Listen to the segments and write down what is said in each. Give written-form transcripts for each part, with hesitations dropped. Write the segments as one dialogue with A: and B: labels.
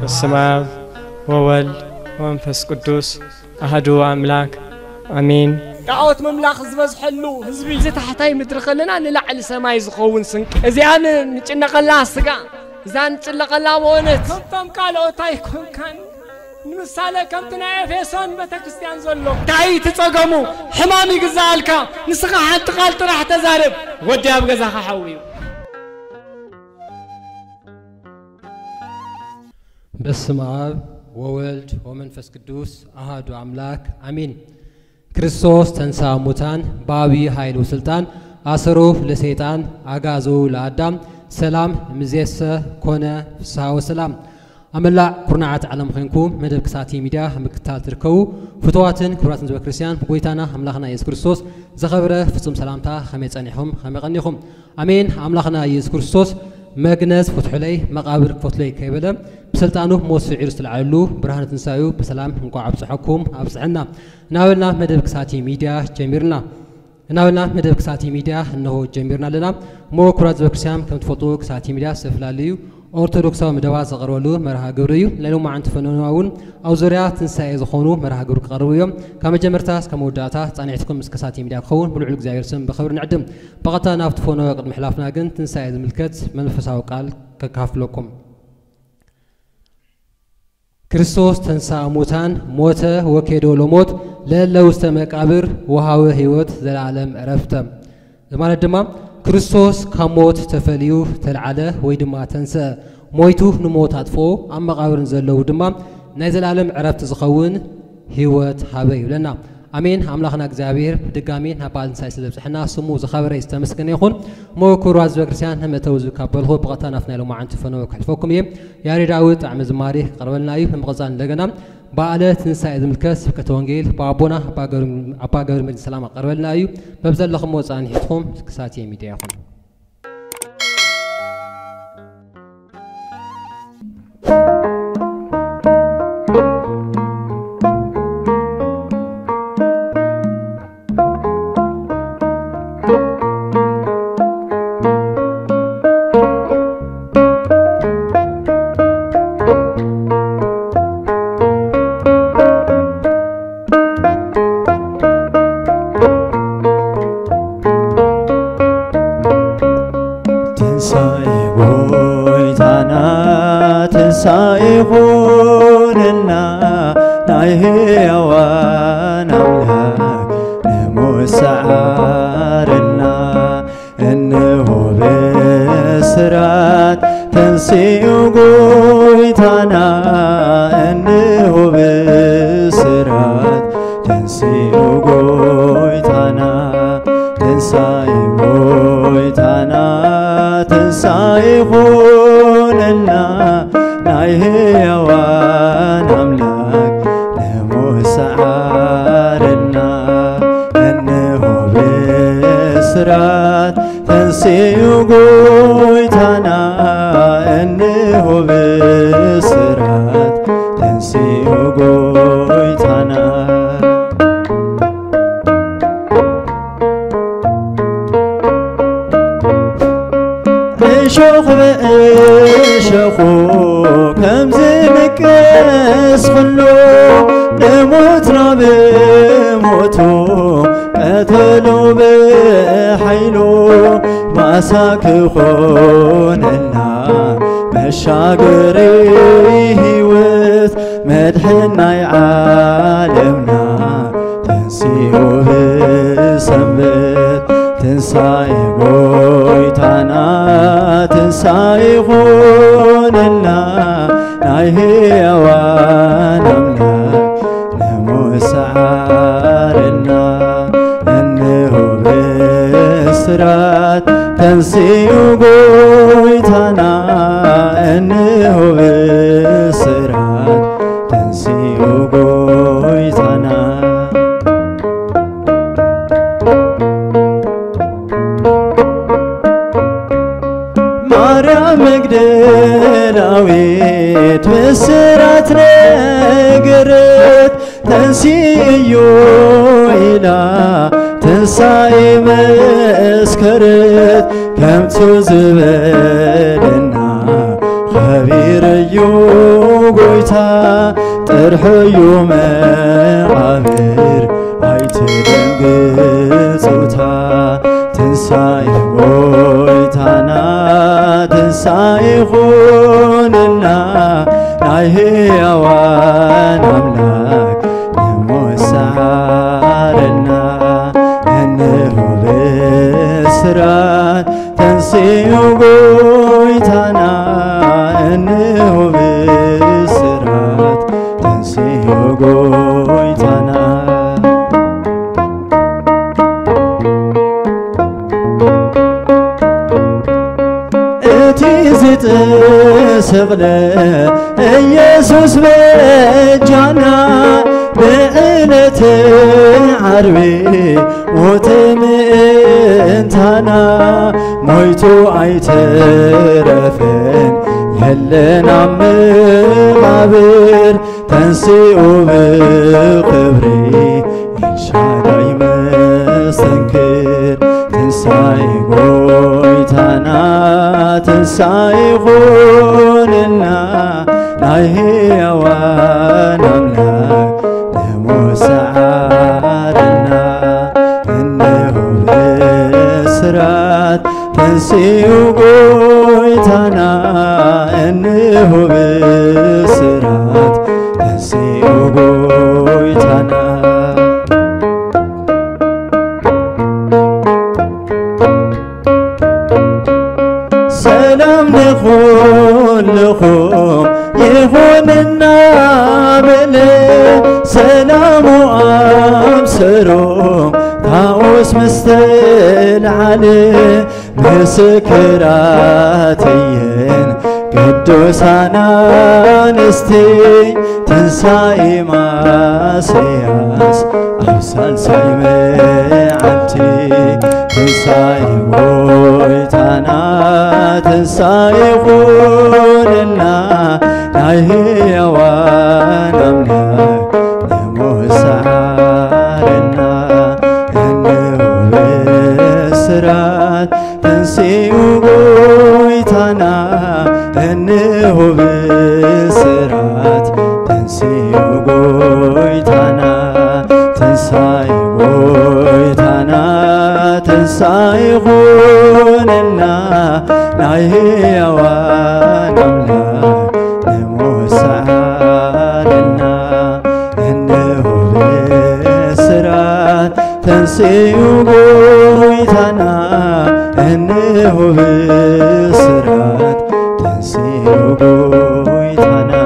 A: በስመ አብ ወወልድ ወመንፈስ ቅዱስ አሐዱ አምላክ አሜን።
B: ጣዖት መምላኽ ዝበዝሐሉ ህዝቢ ዝተሕታይ ምድሪ ኸለና ንላዕሊ ሰማይ ዝኸውን ስንቅ እዚኣን ንጭነቐላ ስጋ እዛን ንጭለቐላ መወነት ከምቶም ካልኦት ኣይኮንካን ንምሳሌ ከምቲ ናይ ኤፌሶን ቤተክርስትያን ዘሎ እንታይ ትፀገሙ ሕማም ይግዛእልካ ንስኻ ሓንቲ ቃል ጥራሕ ተዛረብ ወዲ ኣብ ገዛኻ ሓዊ እዩ።
C: በስመ አብ ወወልድ ወመንፈስ ቅዱስ አሐዱ አምላክ አሜን። ክርስቶስ ተንሥአ እሙታን በአብይ ኃይል ወስልጣን አሰሮ ለሰይጣን አጋዞ ለአዳም ሰላም ምዜሰ ኮነ ፍስሐ ወሰላም። አመላዕ ኩርናዓት ዓለም ኾንኩም መደብ ክሳቲ ሚድያ ምክታል ትርከቡ ፍትዋትን ክብራትን ዝበ ክርስቲያን ጎይታና አምላኽና ኢየሱስ ክርስቶስ ዘኸብረ ፍጹም ሰላምታ ከመይ ጸኒሕኩም ከመይ ቀኒኹም አሜን። አምላኽና ኢየሱስ ክርስቶስ መግነዝ ፍትሑለይ መቃብር ክፈትለይ ከይበለ በስልጣኑ ሞት ስዒር ዝተልዓሉ ብርሃነ ትንሳኤ በሰላም እንኳ አብጽሐኩም አብጽሕና ናበልና መደብ ክሳቲ ሚድያ ጀሚርና ናበልና መደብ ክሳቲ ሚድያ እነሆ ጀሚርና ለና ሞ ኩራት ዝበ ክርስቲያን ከም ትፈልጡ ክሳቲ ሚድያ ዝተፈላለዩ ኦርቶዶክሳዊ መደባት ዘቀርበሉ መርሃ ግብሪ እዩ። ሌላው ማዓንቲ ፈነናውን ኣብ ዙርያ ትንሳኤ ዝኾኑ መርሃ ግብሪ ክቐርቡ እዮም። ካብ መጀመርታ እስከ መወዳእታ ጻኒዕትኩም እስከ ክሳቲ ሚድያ ክኸውን ብልዑል እግዚአብሔር ስም በኽብሪ ንዕድም። በቐጥታ ናብቲ ፈኖ ቅድሚ ሕላፍና ግን ትንሳኤ ዝምልከት መንፈሳዊ ቃል ከካፍለኩም። ክርስቶስ ተንሥአ እሙታን ሞተ ወኬዶ ለሞት ለእለ ውስተ መቃብር ወሃበ ሕይወት ዘለዓለም ዕረፍተ ማለት ድማ ክርስቶስ ካብ ሞት ተፈልዩ ተልዓለ ወይ ድማ ተንሥአ ሞይቱ ንሞት አጥፎ ኣብ መቃብርን ዘለዉ ድማ ናይ ዘለዓለም ዕረፍቲ ዝኸውን ሕይወት ሃበ ይብለና። አሜን። አምላኽና እግዚአብሔር ድጋሜ ናብ በዓል ትንሣኤ ስለብፅሕና ስሙ ዝኸበረ ዝተመስገነ ይኹን። ሞ ኩራት ዝበ ክርስቲያን ነመተው ዝካበልኹ ብቐጥታ ናፍቲ ናይ ሎማዓንቲ ፈነወ ክሕልፈኩም እየ። ያሬዳዊ ጣዕሚ ዝማሬ ክቐርበልና እዩ። ብምቕፃል እንደገና በዓለ ትንሣኤ ዝምልከት ስብከተ ወንጌል ብኣቦና ኣባ ገብረ መድህን ሰላም ኣቐርበልና እዩ። በብዘለኹምዎ ጻኒሕትኩም ክሳት ሚድያ ይኹን።
D: ሳይሆንና ናይ ሕያዋን አምላክ ንሞት ሰዓረና እነሆ በስራት ተንሥኡ ጎይታና እነሆ በስራት ተንሥኡ ጎይታና ትንሣኤ ጎይታና ትንሣኤ ሆነና ናይ ሕያዋን አምላክ ንሞት ሰዓረና እነሆ በስራት ተንሥኡ ጎይታና እነሆ በስራት ተንሥኡ ጎይታና እሾኽ በእሾኹ ከምዝ ንቀስ ኩሉ ንሞትና ብሞቱ ቀተሎ ብኃይሉ ማሳ ክኾነና መሻገሪ ሕይወት መድሕን ናይ ዓለምና ተንሥኡ ብሰንበት ትንሣኤ ጎይታና ትንሣኤ ሆነና ናይ ሕያዋን አምላክ ንሞት ሰዓረና እነሆ በስራት ተንሥኡ ጎይታና እነሆ በስራት ተንሥኡ ጎይታና ማርያም መግደላዊት ብስራት ነገረት ተንሥኡ ኢላ ትንሣኤ መስከረት ከምቱ ዝበለና خبيريو قويتا ترحيو مقابر هايتدنقصوتا تنساي قويتانا تنساي خوننا نايهيوان أملاك نموسعارنا أنه بسرات تنسيو قويتانا أنه بسرات تنسيو قويتانا اتيزت سغلة يسوس بجانا بقلة عربي وتمئنتانا مويتو عيترفن يلنا مقابر تنسيقو بقبري إنشاء مستنكر تنساي قويتانا تنساي خوننا نايهيوان أملاك نموسعارنا إنه بسرات تنسيو قويتانا إنه بسرات تنسيو قويتانا سلام نقول لكم يهوننا بلي سلام أبصرهم تاوس مستل عليه مسكراتين قدوسانا نستي تنساي ما سياس أبسال سايمعتي تنساي ويتانا تنساي خوننا نايهيوان أملاك نموسعارنا إنه بسرات تنسيو قويتانا إنه بسرات تنسيو قويتانا تنساي قويتانا تنساي خوننا نايهيوان أملاك نموسعارنا إنه بسرات تنسيو قويتانا إنه بسرات تنسيو قويتانا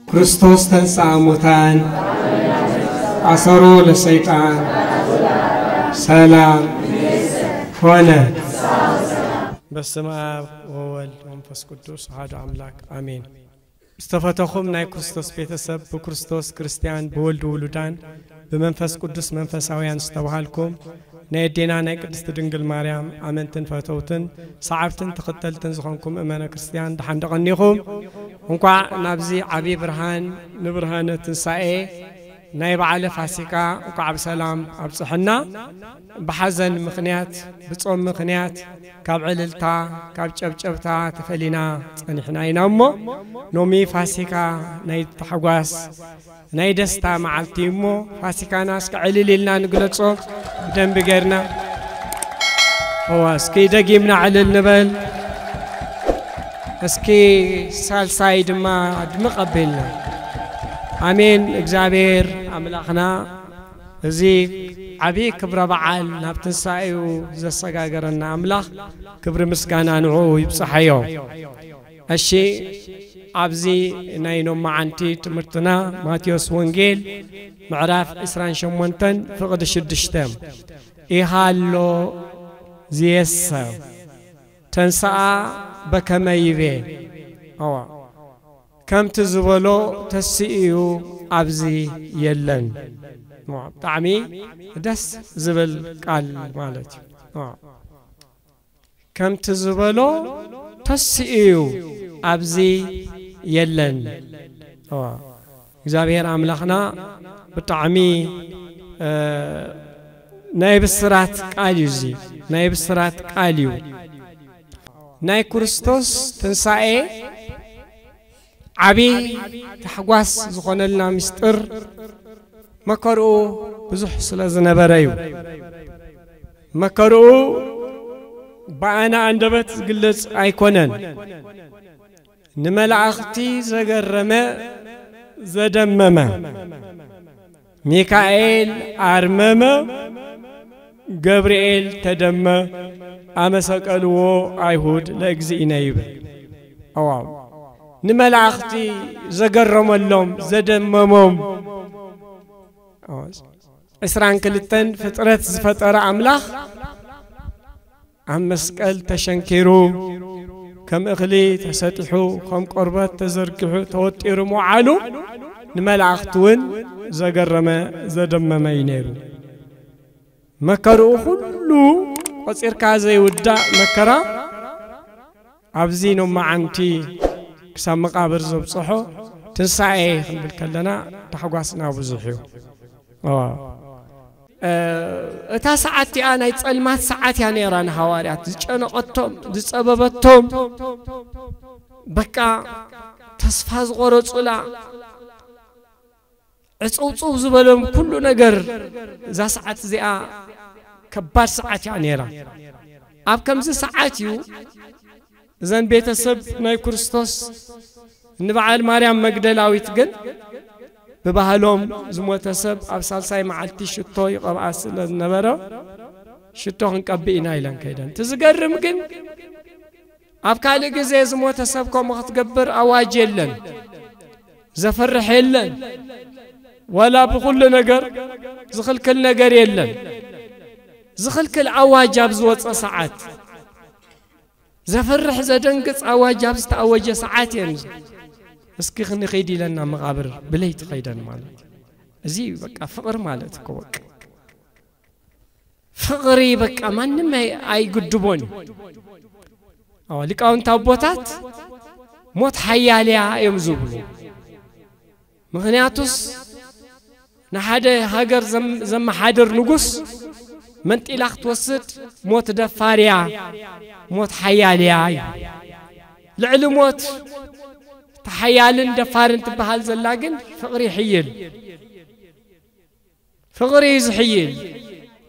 B: ክርስቶስ ተንሥአ እሙታን አሰሮ ለሰይጣን ሰላም ሆነ።
A: በስመ አብ ወወልድ ወመንፈስ ቅዱስ አሐዱ አምላክ አሜን። استفتخم ناي كريستوس بيتسب بكريستوس كريستيان بولد ولدان بمنفس قدس منفساويان استوهالكم ناي دينا ناي قدست دنجل مريم امنتن فتوتن صعبتن تختلتن زخونكم امانه كريستيان دحان دقنيكم انقا نابزي عبي برهان نبرهانه تنسائي ناي بعل فاسيكا انقا بسلام ابصحنا بحزن مخنيات بصوم مخنيات كاب عللتا كاب چبچبتا تفلينا صنحنا ينامو نومي فاسيكا ناي تحواس ناي دستا معلتيمو فاسيكا ناس كعللنا نقلصو دم بغيرنا هو اسكي دقيمنا علل نبل اسكي سالسايد ما دمقبلنا امين اغزابير املاخنا زي عبي كبر بعال نابتنسايو زسغاغرنا املاخ كبر مسغانا نعو يبصحيو الشي ابزي ناينو معنتي تمرتنا ماتيوس وانجيل معراف اسران شمونتن فقد شدشتم إيهالو زيس تنسى بكميبي كم تزبلو تسئيو أبزي يلن طعمي دس زبل قال مالتي كم تزبلو تسئيو أبزي يلن እግዚአብሔር አምላክና በጣዕሚ ናይ ብስራት ቃል ይዚ ናይ ብስራት ቃል ዩ ናይ ክርስቶስ ትንሳኤ ዓቢ ተሕጓስ ዝኾነልና ምስጢር መከርኡ ብዙሕ ስለ ዝነበረ እዩ መከርኡ በአና አንደበት ግልጽ አይኮነን ንመላእክቲ ዘገረመ زدمما ميكائيل أرمما جبريل تدم أمسكالو أيهود لأجزئنا يب أوام نملأختي زجرم اللهم زدممهم إسران كلتن فترة فترة أملاخ أمسكال تشنكرو كم إغلي تسطحو كم قربات تزركحو توتيرو معالو نملأختون زقرما زدمما ينيرو مكرو خلو وصير كازي ودا مكرا عبزينو معنتي كسام مقابر زبصحو تنسعي بالكلنا تحقاسنا بزحيو اتا ساعتي انا يتصلمات ساعات يعني ران حواريات زچنقتهم زصببتهم بقى تسفاز قرصلا اصوصو زبلهم كل ነገር ዛ ساعات زيا كبار ساعات يعني ران اب كمز ساعات يو زن ቤተሰብ ናይ ክርስቶስ ንበዓል ማርያም መግደላዊት ግን ببهلهم زموتسب أبصال ساي معلتي شتو يقرأ النبرة شتو هنكبينا إلى كيدان تزقرم جن أبكالي جزء زموتسب كم تقبر أواجيلن زفر حيلن ولا بكل نجر زخل كل نجر يلن زخل كل أواجب زوت ساعات زفر حزدنقص أواجب استأواج ساعات ينزل اسكي خني خيدي لنا مقابر بليت خيدان مالت زي بقى فقر مالت كوك فقري بقى مانم اي قدبون او لقاون تابوتات موت حياليا يمزبلو مغنياتوس نحاده هاجر زم حادر نقص من تلاخ توسد موت دفاريا موت حياليا لعلموت تحيالن دفارن تبهال زلاجن فقري حيل فقري يزحيل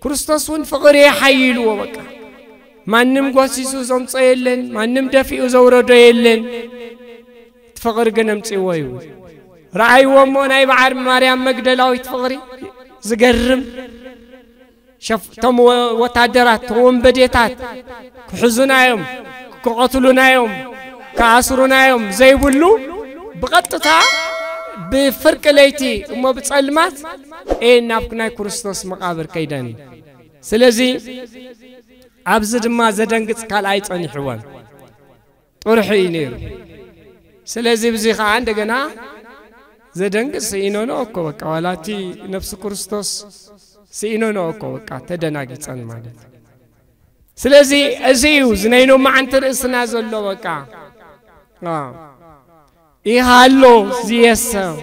A: كريستوسون فقري حيل وبقى ما نم قاسيسو زمصيلن ما نم دفيو زوردو يلن تفقر جنم صيويو رأي ومون اي بعر مريم مجدلاوي تفقري زقرم شف تم وتعدرات ومبديتات كحزنايهم كقتلونايهم كاسرونا يوم زي بلو بقطتها بفرق ليتي وما بتصلمات ايه نابكنا كريستوس مقابر كيداني سلازي عبزد ما زدنقص قال اي صني حوان طرحي نير سلازي بزيخ عندنا زدنقص ينونو اكو بقى ولاتي نفس كريستوس سينونو اكو بقى تدناقصن مالت سلازي ازيو زنينو ما انت راسنا زلو بقى إيهالو زيسا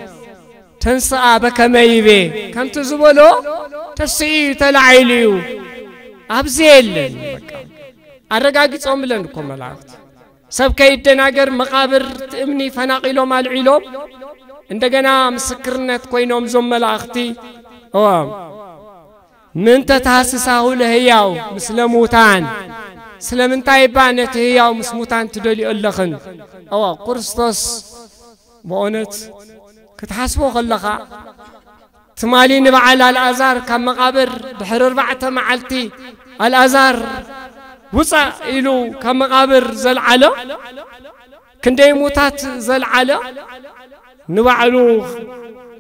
A: تنسى بكميبي كم تزبلو تسيء تلعيليو أبزيلن أرقاقي صوملنكم ملاقت سبكي الدناقر مقابر تأمني فناقيلو مالعيلو عندنا مسكرنت كوينوم زم ملاقتي من تتحسسه لهياو مسلموتان سلمن تايبانت هياو مسموتان تدولي اللخن كريستوس بونت كتحسبو خلقا تمالي نبعال الأزار كم مقابر بحر 4 معلتي الأزار وصا إلو كم مقابر زلعلو كندي موتات زلعلو نبعلو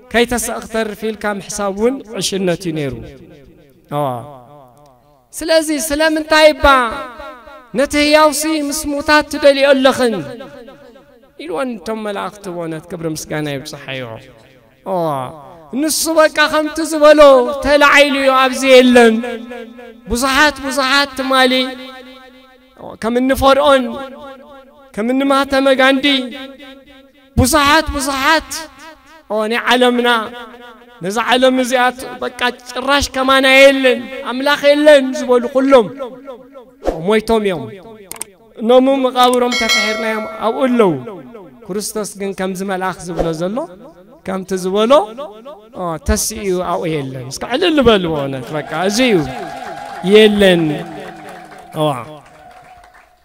A: كي تسأختر في الكام حسابون 20 نيرو سلازي سلام تايبا
B: نتهياوسي مسموتات تدلي اللخن إلوان تم ملاقت بونت كبر مسكانا يبصحيو نص بقى خمت زبلو تلعيليو أبزي اللن بزحات مالي كم النفرقون كم النماتة مغاندي بزحات أوني علمنا نزع علم زيات بقى راش كمان يلن أملاخ يلن زبلو كلهم ومويتهم يوم نومو مقابرهم تفحيرنا يوم أقول له كريستوس جن كم زمل أخذ بلا زلو كم تزولو تسيو أو يلن سكعل اللي بالوانا بقى أزيو يلن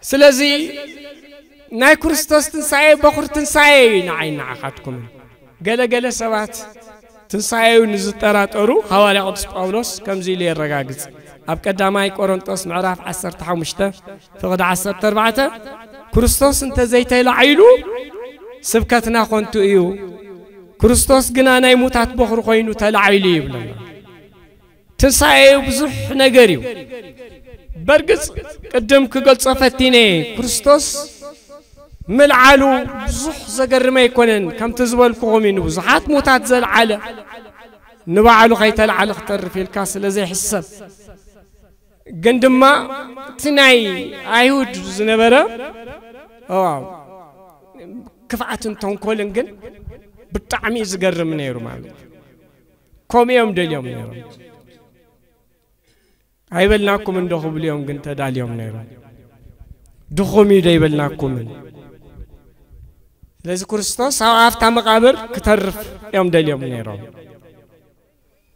B: سلازي ناي كريستوس تنسعي بخور تنسعي نعين عقدكم قال سبات تنسعي ونزترات أرو حوالي قدس باولوس كم زي لي الرقاقز أبقى داماي كورنتوس معراف 15 فقد 14 كريستوس انت زيتي لعيلو سبكتنا خونتو إيو كريستوس قنا ناي موتات بخور خوينو تلعيلي بلنا تنسعي بزح نقريو برقص قدم كقل صفتيني كريستوس ملعالو بزح زقر ما يكونن كم تزول كومين بزحات موتات زل على نبعلو خيت العلى اختر في الكاس لزي حسب قندما تناي ايهود زنبرة كفعت تنكولن جن بالطعمي زقر من يرو مالك كوم يوم دل يوم نيرو عيبلناكم من دخو باليوم قنت دال يوم نيرو دخومي دايبلناكم من لذي كريستوس هاو عافتا مقابر كترف يوم دال يوم نيرو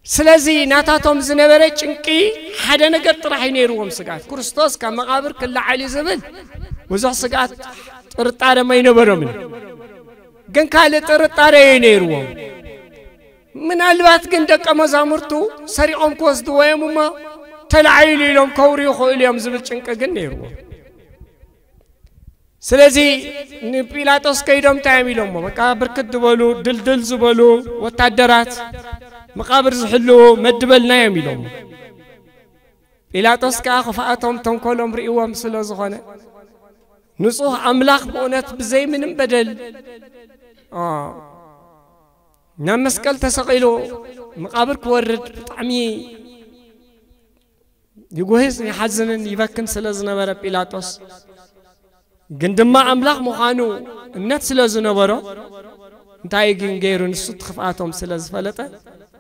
B: سلازي ناتاتهم زنبرة چنكي حدا نقر طرحي نيروهم سقات كريستوس كان مقابر كل عالي زبل وزح سقات ترطارة ما ينبرو من قن كالي ترطارة ينيروهم من الوقت قن دقا مزامرتو سريعهم كوزدو ويموما تلعيلي لهم كوري وخو إليهم زبل چنكا قن نيروهم سلازي بيلاطوس كيدهم تعمي لهم مقابر كدبولو دلدل زبولو وتعدرات مقابر زحلو مدبلنا يمي لهم بيلاطوس كاخفاتهم تنكولهم رئيوهم سلازخانة نصوح أملاخ بونات بزي من بدل نام مسكال تسقيلو مقابر كورد بطعمي يقوهيس يحزنن يبكن سلازنا برا بيلاطوس قندما أملاخ مخانو النت سلازنا برا انتاي غيرو نسوت خفاتهم سلاز فلتا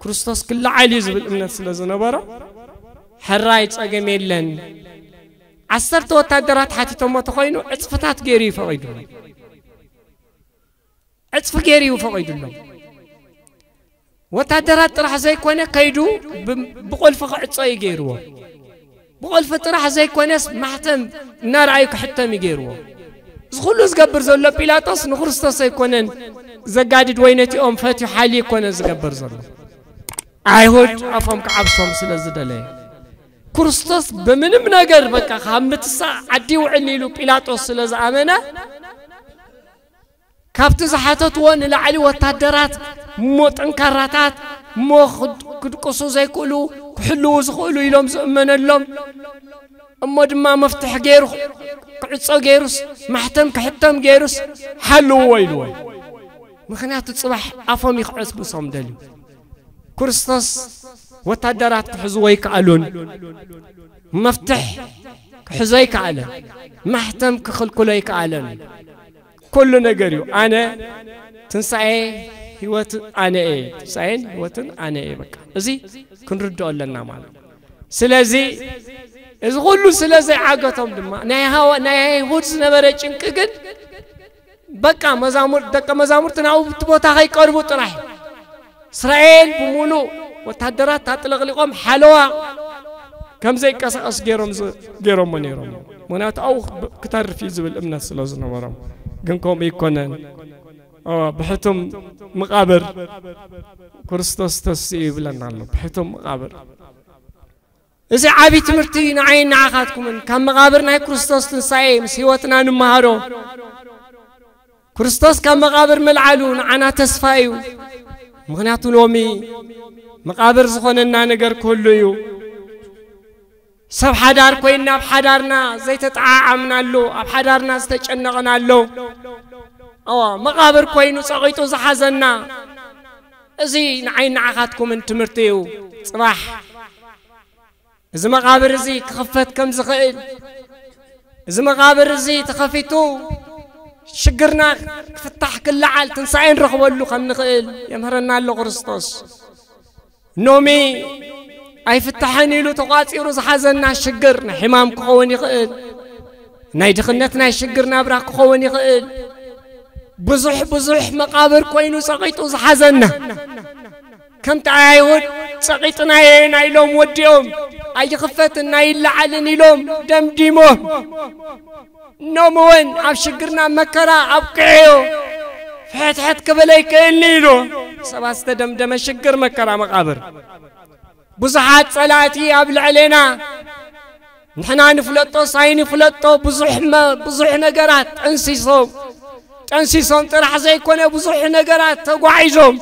B: كريستوس كل عالي زبل النت سلازنا برا حرايت أجميلن عصرت وتقدرات حتى ما تخينوا عطفتات غيري فويدوا عطف غيري وفويدوا وتقدرات راح زي كونه كيدو بقول فقع عطاي غيروا بقول فترة زي كونس محتم نار عيك حتى ميجيروا زخلص قبر زلوا بيلاطوس نخرستوس يكونن زقادد وينتي فاتي حالي كونن زقبر زلوا عيهود أفهم كعبصهم سلازدلي كريستوس بمنم نجر بكا خامت الساعة عدي وعليلو بيلاطوس سلاز أمانة كابت زحاتات وان لعلي وتادرات موت انكاراتات مو كدقصو زي كلو كحلو زخولو يلوم زؤمن اللوم أما دما مفتح غيرو كعصو غيروس محتم كحتم غيروس حلو ويلو مخنيات تصبح أفهم يخعص بصوم دلو كريستوس وتادرات كحزو يكعلون مفتح كحزو يكعلن محتم كخلكلو يكعلن كل نجريو أنا تنسعي هوت أنا إيه تنسعين هوت أنا إيه بك أزي كنردو لنا معنا سلازي إذا قلوا سلازي عاقتهم دما ناي هود نبرة إنكجن بكا مزامر دكا مزامر تناو تبوتا هاي قربو تراح إسرائيل بمولو وتهدرات تطلق حلوة كم زي كاس جيرم منيرم منات أو كتر في زبل الأمن سلازنا ورم جنكم يكونن بحتم مقابر كريستوس تسيب لنا الله بحتم مقابر إذا عبي تمرتي نعين نعاقاتكم كم مقابرنا كريستوس تنسعي مسيوتنا نمهارو كريستوس كم مقابر ملعلون عنا تسفايو مغنياتو لومي مقابر زخوننا نقر كله يو سب حدار كوينا بحدارنا زي تتعامنا له بحدارنا استجنقنا له مقابر كوينو صغيتو زحزنا زي نعين عقاتكم انت مرتيو صباح إذا مقابر زي كخفت كم زغيل إذا مقابر زي تخفيتو شجرنا فتح كل عال تنسعين رخوا له خم نخيل يمهرنا له كريستوس نومي أي فتحني له تقاطي روز حزننا شجرنا حمام كخوني خيل نايد خنتنا شجرنا براك كخوني خيل بزح مقابر كوينو سقيتو حزننا كم تعايود سقيتنا ينايلهم وديهم أي خفتنا يلعلن يلوم دم ديمو نومون أبشجرنا مكرا أبقيو فتحت قبلي كأنيلو سباست دم شجر مكرا مقابر بزحات صلاتي قبل علينا نحنا نفلطو صاين نفلطو بزح نجارات أنسيصوم ترح زي كنا بزح نجارات تقعيزهم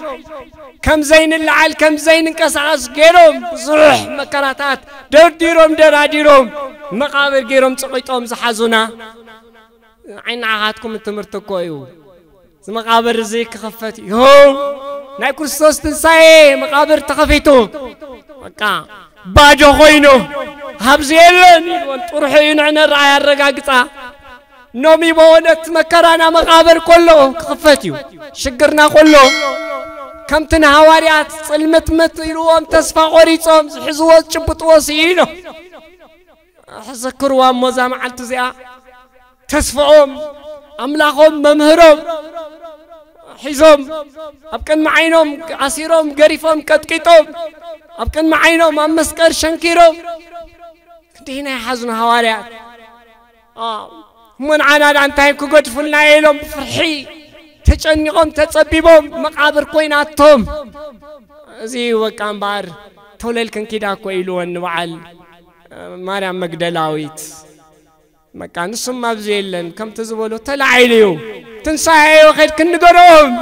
B: كم زين اللعال كم زين انكسعس غيرهم بزح مكراتات ديروم دراديروم مقابر غيرهم صقيتهم زحزونا عين عهاتكم تمرتكويو مقابر زي كخفت يو ناي كريستوس تنساي مقابر تخفيتو بقى باجو خوينو هبزيلن وانطرحين عنا الرعاية الرقاقطة نومي بونت مكرانا مقابر كله كخفتيو شقرنا كله كم تنهواريات صلمت متيروهم تسفى غريتهم حزوات شبطوا سيينو حذكروا موزا معلت زيا تسفعهم أملاخهم ممهرهم حزهم أبكن معينهم عصيرهم قريفهم كتكيتهم أبكن معينهم أمسكر شنكيرهم كنتينا يحزن هواريات من عنا أنتهي كقد فلنا إلهم فرحي تجنيهم تتصبيبهم مقابر كويناتهم زي وكان بار تولل كن كده كويلون وعل مريم مجدلاويت مكان سما بزيلن كم تزولو تلعيليو تنساهي وخير كنقرهم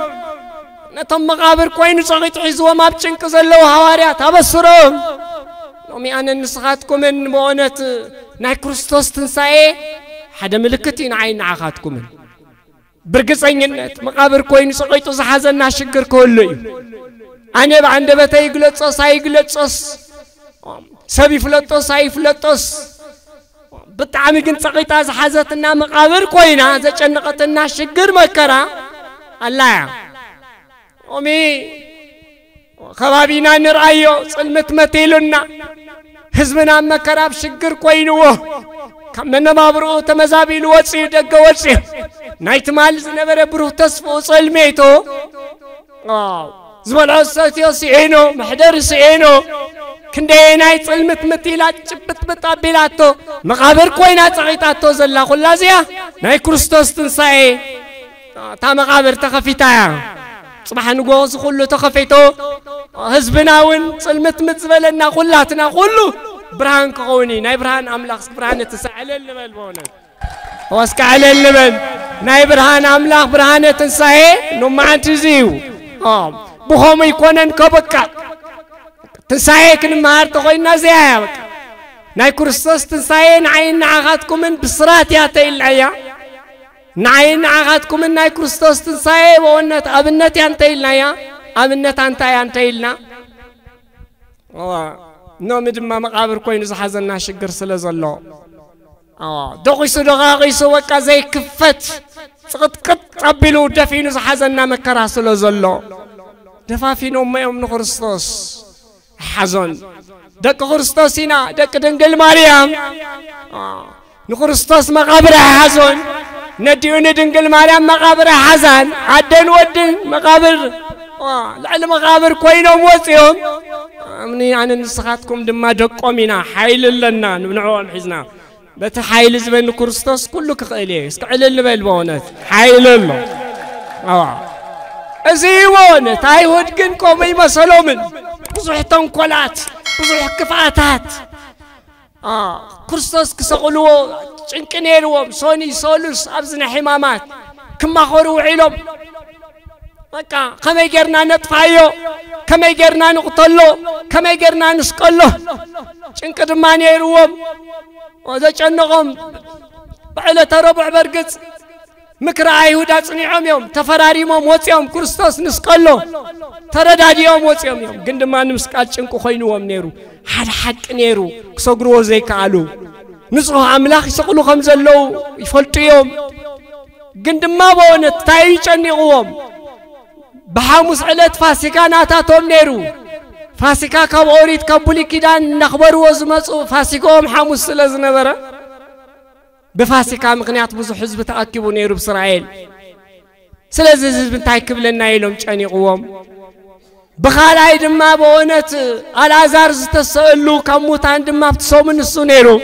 B: نتم مقابر كوين صغيت عزوة ما بتشنك زلو هواريات أبصرهم نومي أنا نسخاتكم من مؤونة ناي كريستوس تنساهي حدا ملكتين عين عاقاتكم من برقص عينينات مقابر كوين صغيتو زحازنا شكر كله أنا بعند بتاي قلتص هاي قلتص سبي فلتوس هاي فلتوس بتعامل كنت صغيتها زحازتنا مقابر كوينا زي شنقتنا شكر مكرا الله أمي خبابينا نرأيو صلمت متيلنا حزبنا مكرا بشكر كوينوه كمنا ما برو تمزابيل وصي دق وصي نايت مال زنبر برو تصفو صلميتو زبل عصاتي سيئنو محضر سيئنو كندي نايت صلمت متيلات جبت بطابيلاتو مقابر كوينا صغيتاتو زلا خلازيا ناي كريستوس تنساي تا مقابر تخفيتايا صباح نقوز كله تخفيتو حزبنا ون صلمت متزبلنا كلاتنا كله برهان كوني ناي برهان أملاخ برهان تسعل اللبل بونت واسك على اللبل ناي برهان أملاخ برهان تنساي نوم ما تزيو بخوم يكونن كبكا تنساي كن مهار تقولنا زيها ناي كريستوس تنساي نعين عقدكم من بصرات يا تيلعيا نعين عقدكم من ناي كريستوس تنساي وونت أبنت ينتيلنا يا أبنت أنت ينتيلنا نوم دم مقابر كوين زحزنا شجر سلزلو دقيسو دقاقيسو وكا زي كفت سقط قط قبلو دفينو زحزنا مكرا سلزلو دفافينو ما يوم نخرستوس حزن دك خرستوسينا دك دنقل مريم نخرستوس مقابر حزن نديون دنقل مريم مقابر حزن عدن ودن مقابر لعل مقابر كوينو موسيهم أمني عن نسخاتكم دما دقومينا حيل لنا نمنعوهم حزنا بتحيل زبن كريستوس كله كقليه استعل اللي بالبونت حيل الله أزيوونت هاي ودقن كومي مسلومن بزح تنقلات بزح كفاتات كريستوس كسقلو چنكنيروم سوني سولوس أبزنا حمامات كما خورو علوم كما يجرنا نطفايو كما يجرنا نقتلو كما يجرنا نسقلو ጭንቅ ድማ ነይሩዎም ወዘጨነቆም بعلة ربع برقص مكر أيهود أصنعهم يوم تفراريهم وصيهم كريستوس نسقله ترداديهم وصيهم يوم قند ما نمسكال شنكو خينوهم نيرو حد نيرو كسقروا زي كالو نسقوا أملاخ يسقلوا خمسة لو يفلتوا يوم قند ما بونت تايجنيهم بحاموس علت فاسكا ناتاتهم نيرو فاسكا كابوريت كابولي كيدان نخبروا وزمصو فاسكاهم حاموس لازنبرة بفاسكا مغنيات بزو حزب تأكبوا نيرو بإسرائيل سلازي حزب تاكب لنا يلوم تشانيقوهم بخالاي دما بونت الازار تسألو كموتان دما بتصوم النسو نيرو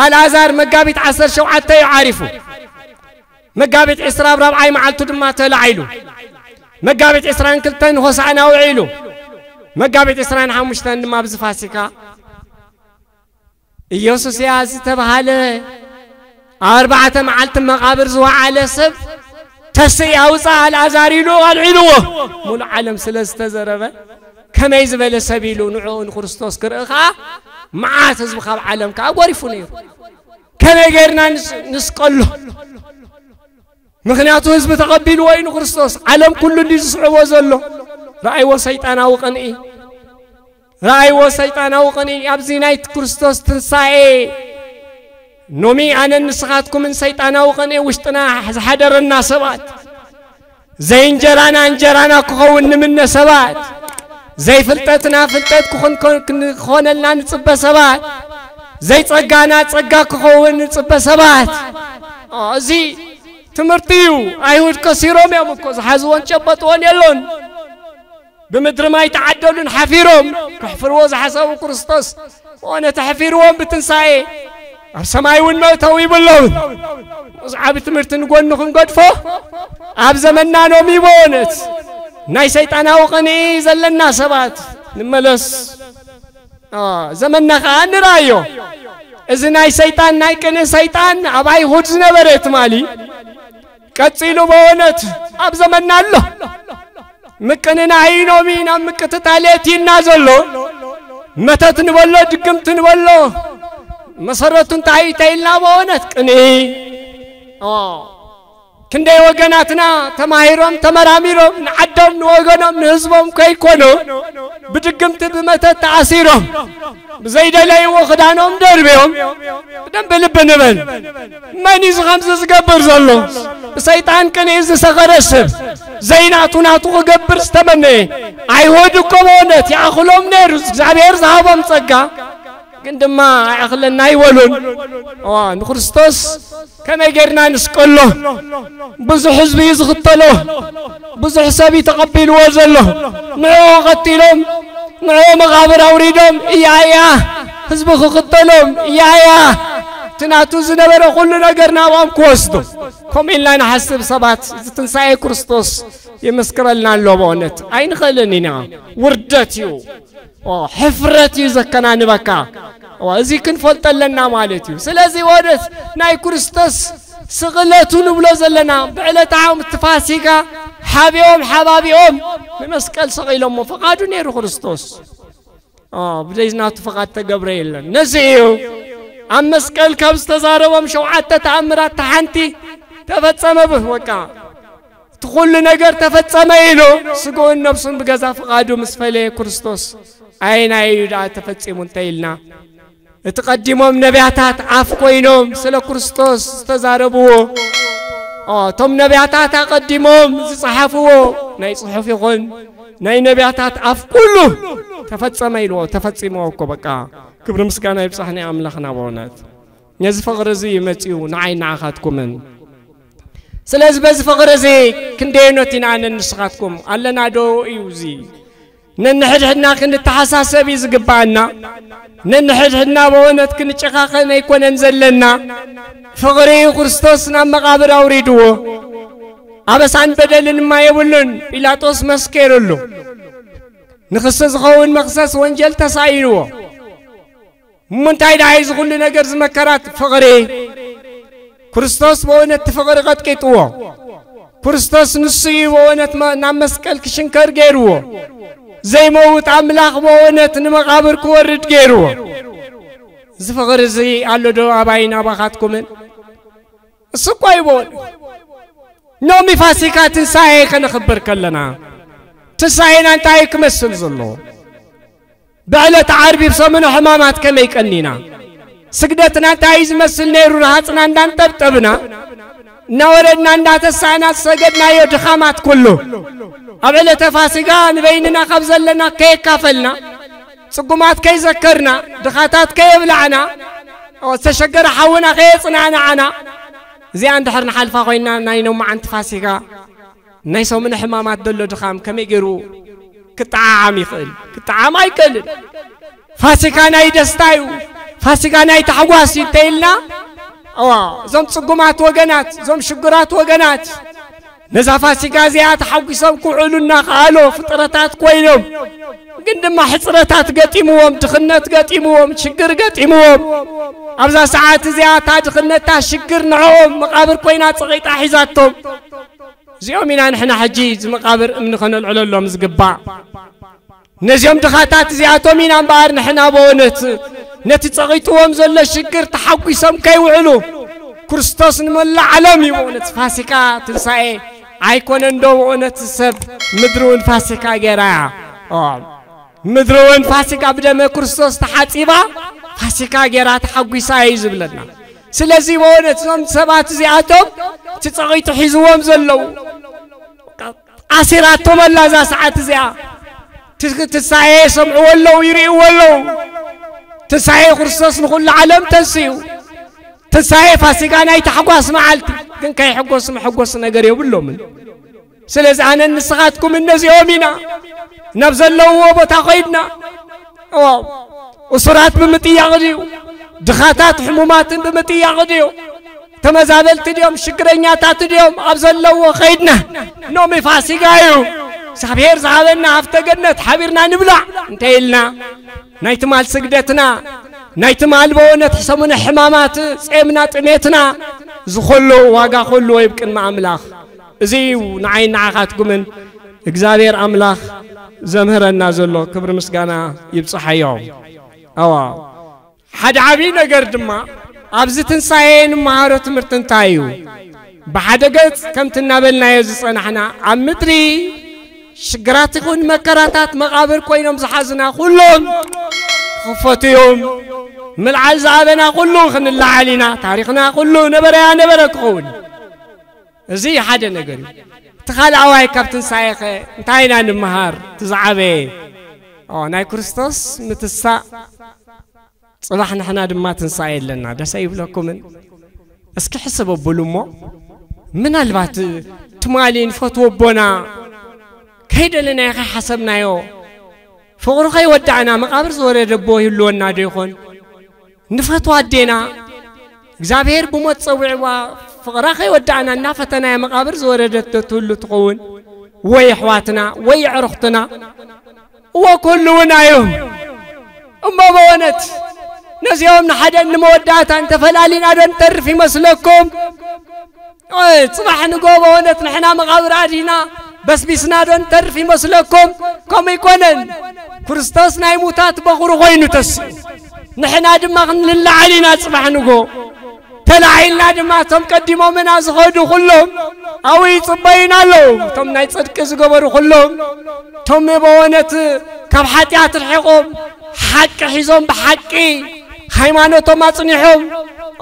B: الازار مقابيت 10 شوعات يعرفوا مقابيت إسراء بربعاي معالتو دما تلعيلو مقابيت إسراء كلتين هوسعنا وعيلو مقابيت إسراء حمشتان دما بزفاسكا يوسف سياسي تبهاله 4 معالت مقابر زوا على سب تسي أوصى الأزاريلو العلوه مول عالم سلسة زربة كما يزبل سبيلو نعون كريستوس كرخا معات حزب خاب عالم كأقوريفوني كما يجرنا نسقله مغنياتو حزب تقبل وين كريستوس عالم كله اللي يصعب وزله رأي وسيطانا وقنئي رأي وسيطانا وقنئي أبزينايت كريستوس تنسائي نومي أنا نسخاتكم من سيطانا وقنئي وشتنا حدر الناسبات زي انجرانا كخون من نسبات زي فلتتنا كخون لنا نصب سبات زي تصقا كخون نصب سبات زي تمرتيو أيهود كسيروم يا مكوز حزوان شبطوان يلون بمدر ما يتعدلون حفيرهم كحفروز حسابو كريستوس وانا تحفيرهم بتنسائي السماي والموت ويبلون أصحاب تمرت نقول نخن قدفو أب زمننا نومي بونت ناي سيطانا وقني زلنا سبات نملس زمننا خان رايو إذا ناي سيطان ناي كن سيطان أباي هودز نبرت مالي كتسيلو بونت أب زمننا الله مكننا عينو مينا مكتتاليتي نازلو متت نبلو دقمت نبلو مسرتون تايلنا بونت كني كندي وغناتنا تماهيروم تمراميروم نعدم نوغنوم نهزبهم كيكونو بدقمت بمتت تعسيروم بزيد لي وخدانهم دربيهم بدن بلب نبل ماني خمس زقبر زلو سيطان كني إذا سغرسب زيناتنا تغبر استمني عيودو كمونت يأخلهم نيرز زعبير زهابهم صقا عندما أخلنا يولون كريستوس كما يجرنا نسقله بزو حزبي يزغطله بزو حسابي تقبل وزله نعو قتلهم نعو مغابر أوريدهم إيايا حزبي قتلهم إيايا تناتو زنبرا كل نقرنا وام كوستو كم إلا نحسب صبات تنساي كريستوس يمسكر لنا اللوبونت أين خلنينا وردتيو حفرتي زكنا نبكا وزي كن فلت لنا مالتي سلازي ودت ناي كريستوس سغلتو نبلو زلنا بعلتهم التفاسيقا حابيهم حبابيهم بمسكال صغيلهم فقادو نيرو كريستوس بديزنا تفقاد تقبريل نسيو أم مسكال كابس تزاربهم شوعات تتأمرات تحنتي تفتسم به وكا تقول نجر تفتسم إلو سقون نفسهم بجزا فقادو مسفلي كريستوس أين أيدا تفتسمون تيلنا تقدمهم نبياتات عفقوينهم سلا كريستوس تزاربوه توم نبياتات قدمهم صحفوه ناي صحف يقول ناي نبياتات عفقوله تفتسم إلو تفتسموه كبكا كبر مسكانا يبصحني أملاخنا بونات نزف فقرزي متيو نعي نعخاتكم سلاز بز فقرزي كندينوتين عن النسخاتكم ألنا دو يوزي ننحد حدنا كن التحساسة بيزقبانا ننحد حدنا بونات كن تشخاخنا يكون انزلنا فقري كريستوسنا مقابر أوريدوه أبسان بدل ما يقولون بيلاطوس مسكيرلو نخصص خون مخصص وانجل تساينوه من تايد عايز كل نجر زمكرات فقري كريستوس بونت فقر قد كيتوه كريستوس نصي بونت ما نمسكال كشنكر جيروه زي موت أملاخ بونت نمقابر كورد جيرو زفغر زي قالو دو أباينا بخاتكمن السقوى يبون نومي فاسكا تنساي كنخبر كلنا تنساينا انتاي كمسل زلو بعلة عربي بصمنو حمامات كما يكنينا سجدتنا انتاي زمسل نيرو رهاتنا اندان تبتبنا نوردنا اندا تسعنا سجدنا يو دخامات كله أبعلة فاسقا نبيننا خبزل لنا كي كافلنا سقومات كي ذكرنا دخاتات كي يبلعنا وتشجر حونا كي يصنعنا عنا زي عند حرنا حالفا خوينا ناينو مع انت فاسقا نايسو من حمامات دلو دخام كم يقروا كتعام يقل كتعام يقل فاسقا ناي دستايو فاسقا ناي تحواس ينتيلنا زم سقومات وقنات زم شجرات وقنات نزافاسي غازيات حوكسم كعلنا قالوا فطرتات كوينهم قدما حصرتات قتيموهم تخنت قتيموهم شجر قتيموهم ابزا ساعات زيات تخنتا شجر نعوم مقابر كوينات صغيطه حيزاتهم زيومنا نحن حجيز مقابر من خن العللهم زقبا نزيوم دخاتات زياتهم مين بار نحن بونت نتي صغيطهم زل شجر تحوكسم كيوعلو كريستوس نملا عالمي بونت فاسكا تنساي أيكون عنده ونت السب مدرون فاسكا جرا مدرون فاسكا بدأ ما كريستوس تحاتيبا فاسكا جرا تحقي سايز بلدنا سلزي ونت زم سبات زياتهم تتصغي تحيزوهم زلوا أسيراتهم الله ذا ساعات زيا تسعي سمعوا ولا ويريوا ولا تسعي كريستوس نقول العالم تنسيو تسعي فاسكا ناي تحقوا معالتي كن كاي حقوس نجار يقولهم سلز أنا نسخاتكم الناس يومنا نبذل له وبتقيدنا وصرات بمتي يغديو دخاتات حمومات بمتي يغديو تمزابلت اليوم شكرنياتات اليوم أبذل له وخيدنا نومي فاسقايو سحبير زعلنا افتقدنا حبيرنا نبلع انتهيلنا نايتمال سجدتنا نايتمال بونت حسمنا حمامات سيمنا طميتنا زخلو واقا خلو يبكن مع أملاخ زيو نعين عاقاتكمن اكزابير أملاخ زمهرنا زلو كبر مسقانا يبصح يوم حد عبينا قردما أبزي تنساين مهارو تمرتن تايو بحدقت كم تنابلنا يزيصنا حنا عمتري شقرات يكون مكراتات مقابر كوينهم زحازنا كلهم خفتيهم من العزابنا كلهم خن الله علينا تاريخنا كله نبرا كون زي حدا نقري تخال عواي كابتن سايخ انتاينا نمهار تزعبي ناي كريستوس متسا صباح نحنا دما تنساي لنا دا سايب لكم اسكي حسبوا بلومو من البات تمالين فتو بونا كيد لنا يا حسبنا يو فقر خي ودعنا مقابر زوري ربو يلونا ديخون نفتو عدينا እግዚአብሔር بموت صوعوا فقر خي ودعنا نفتنا يا مقابر زوري تولو تقون وي حواتنا وي عرختنا وكلنا يوم اما بونت نزيوم نحدا نمودات انت فلالين ادن ترفي مسلكم صباح نقوم بونت نحنا مقابر عادينا بس بيسنادن ترفي مسلكم كم يكونن كريستوس نايموتات بخور غينو تس نحنا دماغ لله علينا صباح نقو تلعينا دما تم قدموا من ازخدوا كلهم او يصبينا له تم ناي صدق زغبروا كلهم تم بونت كم حطيات الحقوم حق حيزهم بحقي ሃይማኖቶም አጽኒሖም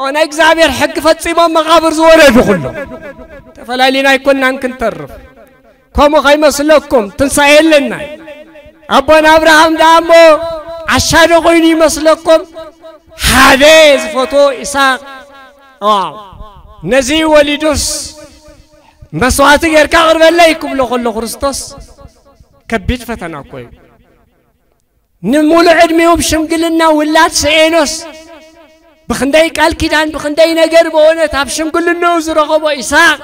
B: ኦነ እግዚአብሔር ሕግ ፈጽሞም መቃብር ዝወረዱ ሁሉም ተፈላሊና ይኮናን ክንተርፍ ኮሞ ከይመስለኩም ትንሳኤልና አቦና አብርሃም ዳሞ አሻዶ ኮይኒ ይመስለኩም ሐዴዝ ፎቶ ኢሳቅ ነዚ ወሊዱስ መስዋዕት ገርካ ቅርበለይኩም ለኹሉ ክርስቶስ ከቢድ ፈተና ኮይ نمول عدميو بشمقلنا ولات سعينوس بخنداي قال كيدان بخنداي نجر بونت بشمقلنا وزرقوا إساق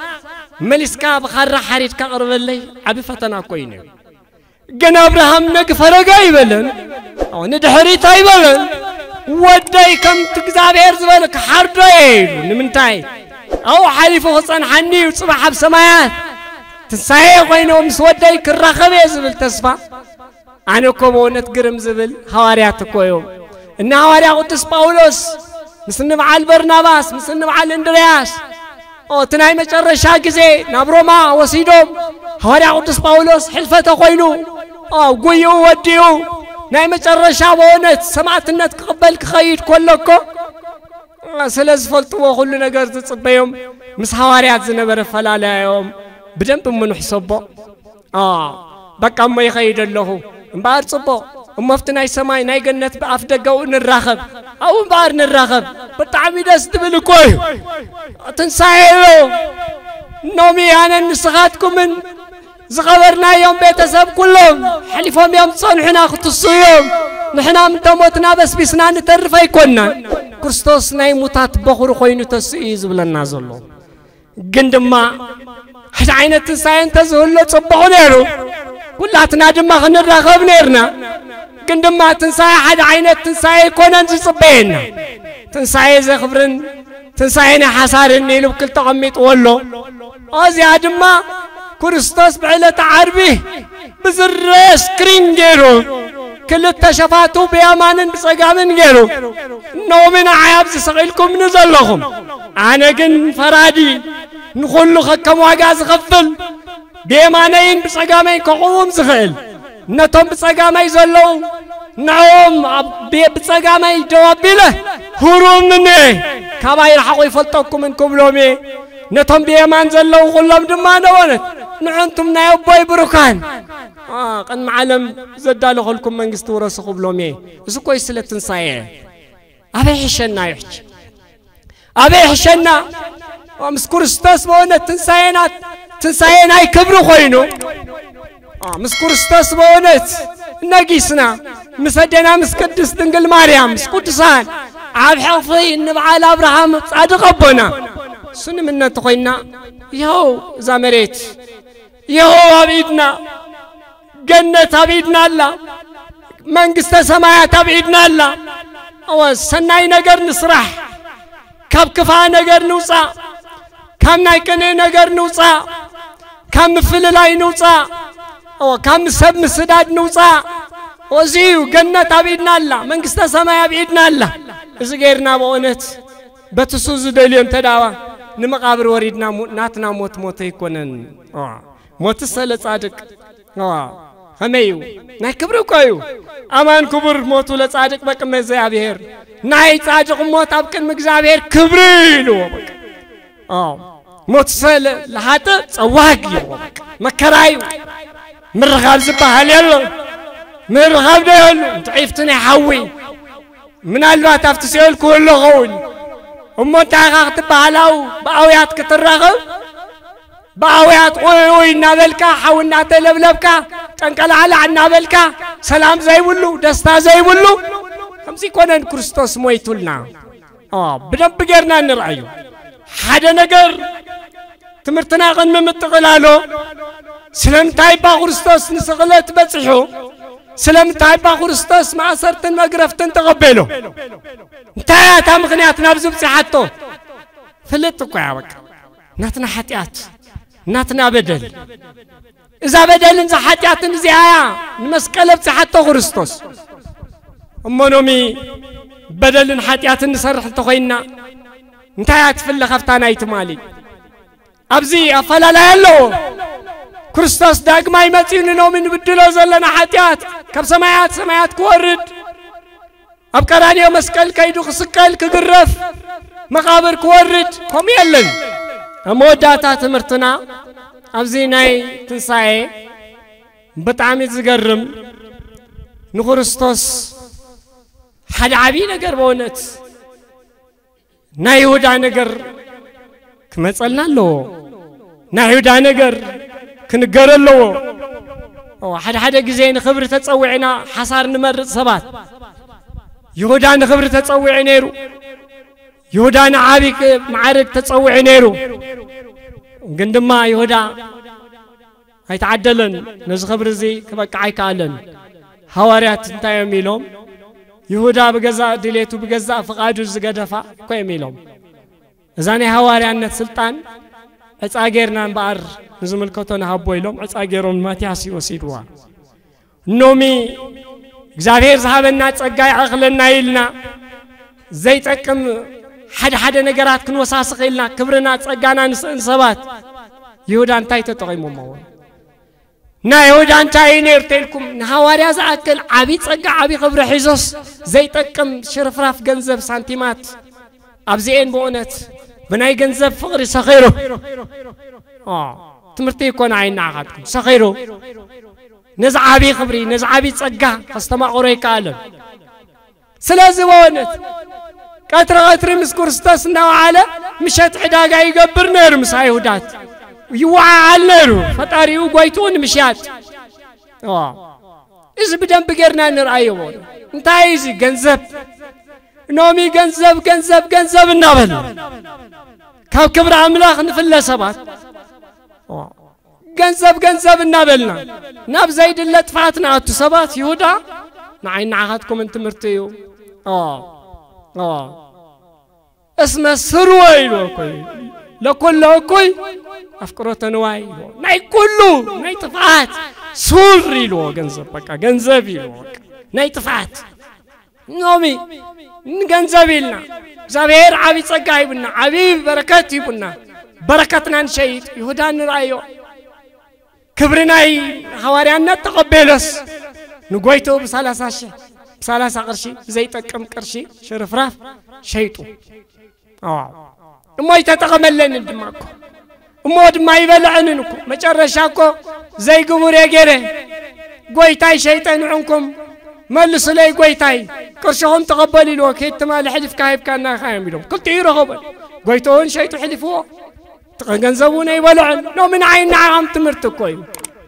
B: ملسكا بخار حريت كقرب اللي عبي فتنا كوينه جنا إبراهيم نقفرقا يبلن أو ندحري تايبلن وداي كم تكذابير زبالك حردوين نمنتاي أو حليفو حصان حني وصبح بسمايات تنسايا كوينه مسوداي كالرخبي زبال تسفى أنا كمونة قرم زبل حواريات كويوم إن حواريا قدس باولوس مسن مع البرناباس مسن مع الاندرياس أو تناي مجرشا جزي نابروما وسيدوم حواريا قدس باولوس حلفة خوينو أو قويو وديو ناي مجرشا بونت سمعت النت قبل خيد كلكو سلز فلتو كل نجار تصبيهم مس حواريات زنبر فلالا يوم بدنب من حسبه بقى ما يخيد له مبار صبو ومفتنا يسماي ناي جنة بأفدقو نرخب أو مبار نرخب بتعمي دست بالكوي تنسايلو نومي أنا نسخاتكم من زغورنا يوم بيتسب كلهم حلفهم يوم صنحنا ختصيهم نحنا من تموتنا بس بسنا نترف يكوننا كريستوس ناي موتات بخور خوينو تسيز بلنا زلو قندما حتى عينة تنساين تزهلو تصبحو نيرو كلاتنا دما خنرخب نيرنا قندما تنساي حد عينة تنساي كونان تصبينا تنساي زخبرن تنساينا حسارن نيلو بكل تغميت ولو أزي عدما كريستوس بعلة عربي بزرس كرين جيرو كل التشفاتو بيامان بصقامن جيرو نومنا عياب سقيلكم نزلهم أنا جن فرادي نخلو خكم واجاز غفل بيمانين بصقامين كقوم زغل نتهم بصقامي زلو نعوم بصقامي جوابله هروم مني كما يلحقوا يفلتوكم منكم لومي نتهم بيمان زلو كلهم دمانه ونت نعنتم نايو باي بروكان قد معلم زدالو خلكم منجست ورسخوا بلومي بس كويس لتنسايه أبي حشنا يحكي أبي حشنا مسكور استاس بونا تنساينا يكبروا خوينو مسكور استاس بونت نقيسنا مسدنا مسكدس دنقل مريم مسكدسان عاب حفظي نبعال أبراهام صادق ربنا سن منا تخوينا يهو زامريت يهو أبيدنا جنة أبيدنا الله منقست سمايات أبيدنا الله أو سناي نجر نصرح كاب كفا نجر نوصا كم نايكني نجر نوصا كم فللاي نوصا أو كم سب مسداد نوصا وزيو جنة أبيدنا الله منقست سمايا أبيدنا الله إذا غيرنا بونت بتسوز دليم تداوا نمقابر وريدنا ناتنا موت يكونن موت السلة صادق هميو ناي كبرو كايو أمان كبر موت ولا صادق بك مزابير ناي صادق موت أبكن مزابير كبريلو موت السلة لحتى صواقي مكرايو مرغاب زبها يلا مرغاب ده يلا تعيفتني حوي من الوقت أفتسيل كله غول أمو تعاقت بحلاو بأويات كترغب بأويات قوي نابلكا حاولنا تلبلبكا تنقل على نابلكا سلام زي ولو دستا زي ولو خمسي كونن كريستوس مويتولنا بدم بغيرنا نرأيو حدا نقر تمرتنا غن ممتقلالو سلام تايبا كريستوس نسغلت بصحو سلام تايبا كريستوس مع سرتن مقرفتن تقبلو انتهى تام غنياتنا بزوب ساحتو فلتكو يا وك ناتنا حتيات ناتنا بدل إذا بدل انزا حتيات نزيايا نمسكلب ساحتو كريستوس أمونومي بدل حتيات نسرح تخوينا انتهى تفل خفتانا يتمالي أبزي أفلا لا يلو كريستوس داق ما يمتين نومي نبدلو زلنا حتيات كم سمايات كورد أبكرانيو مسكال كيدو خسكال كقرف مقابر كورد كم يلن أموداتا تمرتنا أبزيناي تنساي بتعمي زقرم نخرستوس حد عبي نقر بونت نايودا نقر كما تسألنا له نايودا نقر كنقر له حد جزين خبر تتصوعنا حصار نمر صبات يهودان خبر تتصوع نيرو يهودان عابيك معارك تتصوع نيرو قندما يهودا هيتعدلن نز خبر زي كبك عيكالن حواريات انتا يميلهم يهودا بجزاء دليتو بجزاء فقادو الزقدفا كو يميلهم زاني حواريانت سلطان أتاجرنا بار نزم الكوتون هابويلهم أتاجرون ما تياسي وسيدوا نومي እግዚአብሔር ዝሃበና ጸጋ ይዓኽለና ይልና ዘይጠቅም ሓደ ነገራት ክንወሳስኽ ኢልና ክብርና ጸጋና ንሰባት ይሁዳ እንታይ ተጠቂሞሞ ና ይሁዳ እንታይ ነርተልኩም ንሐዋርያ ዝኣክል ዓቢ ጸጋ ዓቢ ክብሪ ሒዞስ ዘይጠቅም ሽርፍራፍ ገንዘብ ሳንቲማት ኣብዚኤን በእውነት ብናይ ገንዘብ ፍቕሪ ሰኺሩ ትምህርቲ ይኮነ ኣይናዓኻትኩም ሰኺሩ نزعبي خبري نزعبي تصقع استمع قريك عالم سلازي بونت قطر مسكور استسنا وعلى مشات حداقا يقبر نيرو مسايودات يوعى على نيرو فتاريو قويتون مشات إذا بدن بقرنا نرأيه بون انت عايزي جنزب نومي جنزب النابل كاو كبر عملاق نفل سبات جنزب النابلنا ناب زيد اللي تفعتنا عالتسابات يهودا نعين عهدكم انت مرتيو اسمه سروي لكل كل افكره تنواي ناي كله ناي تفعات سوري لو جنزب بقى جنزبي لو ناي تفعات نومي نجنزبيلنا زبير عبي صقايبنا عبي بركات يبنا بركتنا نشيد يهودا نرايو كبرناي حوارينا تقبلس نقويتو بسالاسة قرشي زيت كم قرشي شرفراف شيطو ما يتتقملن دماكو مود ما يبلعننكو ما جرشاكو زي قبور يجري قويتاي شيطان عنكم ملس لي قويتاي قرشهم تقبلي لو كيت ما لحلف كايب كان خايم لهم قلت يرغب قويتون شيطو حلفوه تغنزبونا يبلعن لو من عين نعم تمرتكوي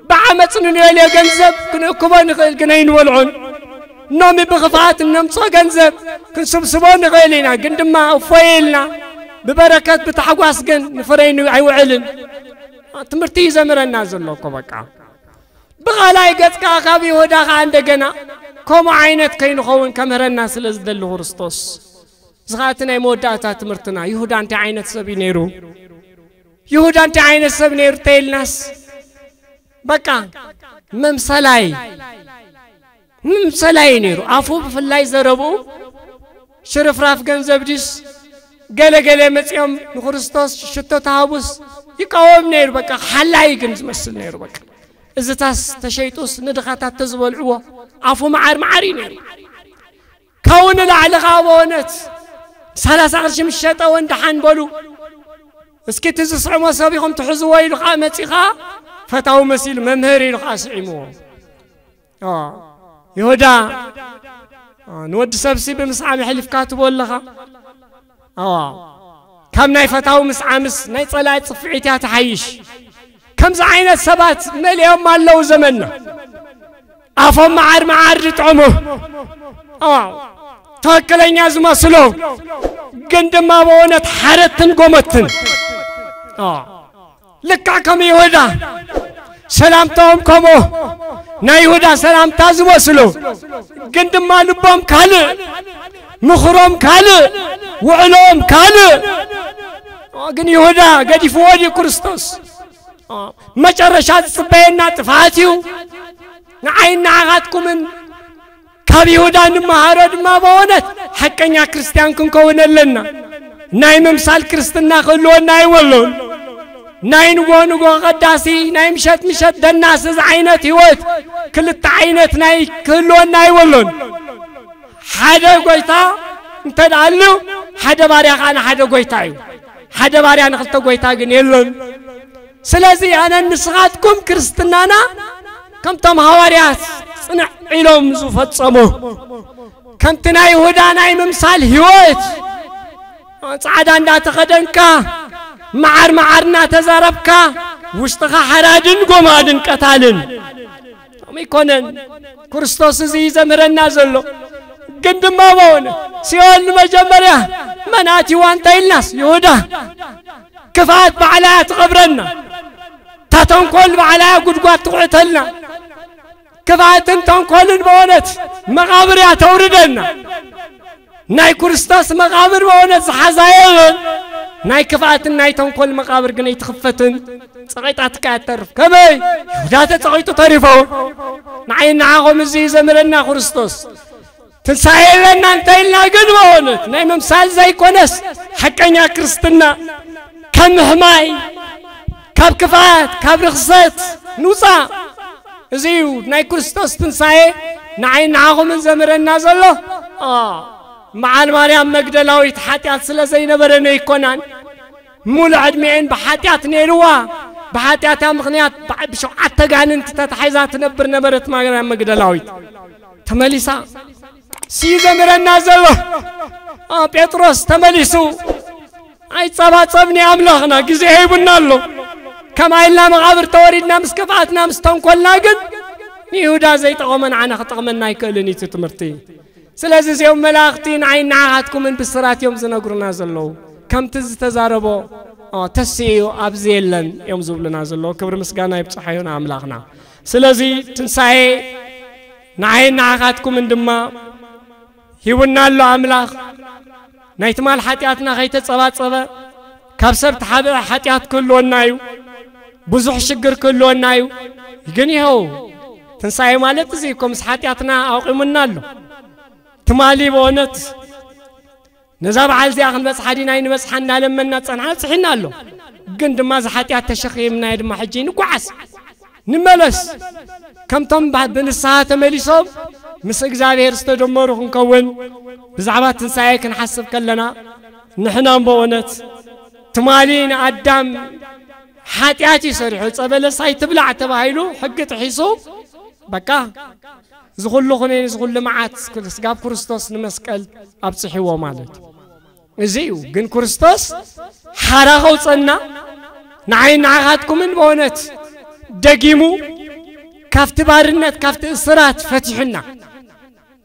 B: بعمتنا نيلي جنزب كنا نقول كنين ولعن نومي بغفات النمصة جنزب كن سبسبون غيلنا قندما وفيلنا ببركات بتحقواس جن نفرين عيوعلن تمرتي زمر النازل لكم بقى بغلاي قد كاخابي ودا عندنا كم عينت كين خون كمر الناس لزدل هرستوس زغاتنا يموداتا تمرتنا يهودا انت عينت سبينيرو يهودا انت عينت سبينير تيل ناس بقى ممسلاي نيرو عفو بفلاي زربو شرف راف جنزب ديس قال متيوم نخرستوس شتو تهابوس يقاوم نيرو بقى حلاي جنز مسل نيرو بقى إذا تاس تشيتوس ندخاتات تزبل عوا عفو معاري نيرو كون العلقة وونت سلاس عرش مشتا واندحان بلو اسكي تزسع مصابيهم تحزوا ويلو قامتي فتاو مسيل ممهري لقاسعيمو يهودا نود سبسي بمسعام حلف كاتبو لها كم ناي فتاو مسعامس ناي طلعت صفعيتها تحيش كم زعينة سبات مليون مال لو زمنا عفوا معار تطعمه توكلين يازما سلو قندما بونت حارتن قومتن لكعكم يهودا سلامتهم كمو نا يهودا سلام تازم وصلو قندما لبهم كالي مخروم كالي وعلوم كالي قن يهودا قد يفوالي كريستوس ما جرشات سبينا تفاتيو نعين نعغاتكم من كاب يهودا نمهارد ما بونت حقا يا كريستيان كن كون لنا ناي ممسال كريستنا خلون ناي ولون ناين وانو غداسي ناي مشت دناس عينت هوت كل التعينت ناي كلون ناي ولون حدا قويتا انت دعلو حدا باريا انا حدا قويتايو حدا باريا انا خلطة قويتا قن يلون سلازي انا نسغاتكم كريستنانا كم تم هواريات صنع علوم زوفت صمو كم تناي هودا ناي ممسال هوت صعدان دا تخدنكا معرنا تزاربكا وشتخا حرادن قمادن قتالن ميكونن كريستوس زي زمرنا زلو قندما بون سيون مجمريا مناتي وانتا الناس يهودا كفات بعلايا تقبرنا تاتنكول بعلايا قدقات تقعتلنا كفات تنكولن بونت مقابريا توردنا ناي كريستوس مقابر بونت حزايلن ناي كفات ناي تنكول مقابر قناي تخفتن صغيطات كاترف كمي يهودا تصغيطو تريفو نعين نعاهم زي زمرنا كريستوس تنساي لنا انت إلنا قد مونت ناي ممثال زي كونس حقنا كريستنا كم حماي كاب كفات كاب رخصت نوصا زيو ناي كريستوس تنساي نعين نعاهم زمرنا زلو مع المريم مجدلاوي تحاتيات سلا زي نبرنا يكونان مول عدمين بحاتيات نيروا بحاتيات مغنيات بشوعات تجان انت تتحيزات نبرت مريم مجدلاوي تمليسا سي زمرنا زلو بيتروس تمليسو اي صبني املاخنا غزي هيبنا له كما إلا مغابر توريدنا مسكفاتنا مستنقلنا قد يهودا زي تقومن عنا خطقمنا يكلني تتمرتي سلازي يوم ملاختين عين عهدكم من بسرات يوم زنقرنا زلو كم تزاربو تسيو أبزيلن يوم زبلنا زلو كبر مسقانا يبصحيونا أملاخنا سلازي تنساي نعين عهدكم من دما هيونا اللو أملاخ نايتمال حاتياتنا غيتت صبات كابسبت حاتيات كله نايو بزح شجر كله نايو يجني هو تنساي مالت زيكم حاتياتنا أوقمنا له تمالي بونت نزاب عالزي أخن بس حدينا بس حنا لما نتصنع صحينا له قند ما زحاتيات تشخي من هيد ما حجين وقعس نملس كم تم بعد بين الساعة مليصوب مسك زاهر استدمر ونكون بزعبات تنساي كنحسب كلنا نحنا بونت تمالين قدام حاتياتي سرحوا صبل ساي تبلع تبايلو حق تحيسو بكا زغلو خنين زغل معات سقاب كريستوس نمسكل ابصحيو مالت ازيو جن كريستوس حراغو صنا نعين عهدكم من بونت دقيمو كافت بارنت كافت اسرات فتحنا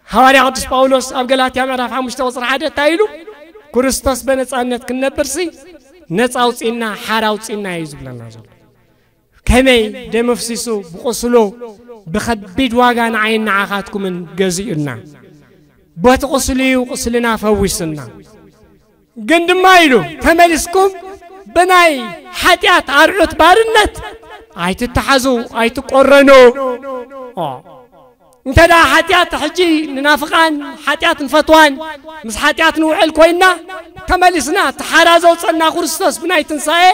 B: حواري قدس باولوس اب غلاطيا مراف 5 وصر حدا تايلو كريستوس بنصانت كنبرسي نصاوصينا حراوصينا يزبلنا زل كمي دمفسيسو بقسلو بخبيد واغان عين عاخاتكم من جزيرنا بتقسليو قسلنا فويسنا قندمايلو تملسكم بناي حاتيات ارعت بارنت اي تتحزو اي تقرنو انت دا حاتيات حجي ننافقان حاتيات نفتوان مس حاتيات نوعل كوينا تملسنا تحرازو صنا كريستوس بناي تنساي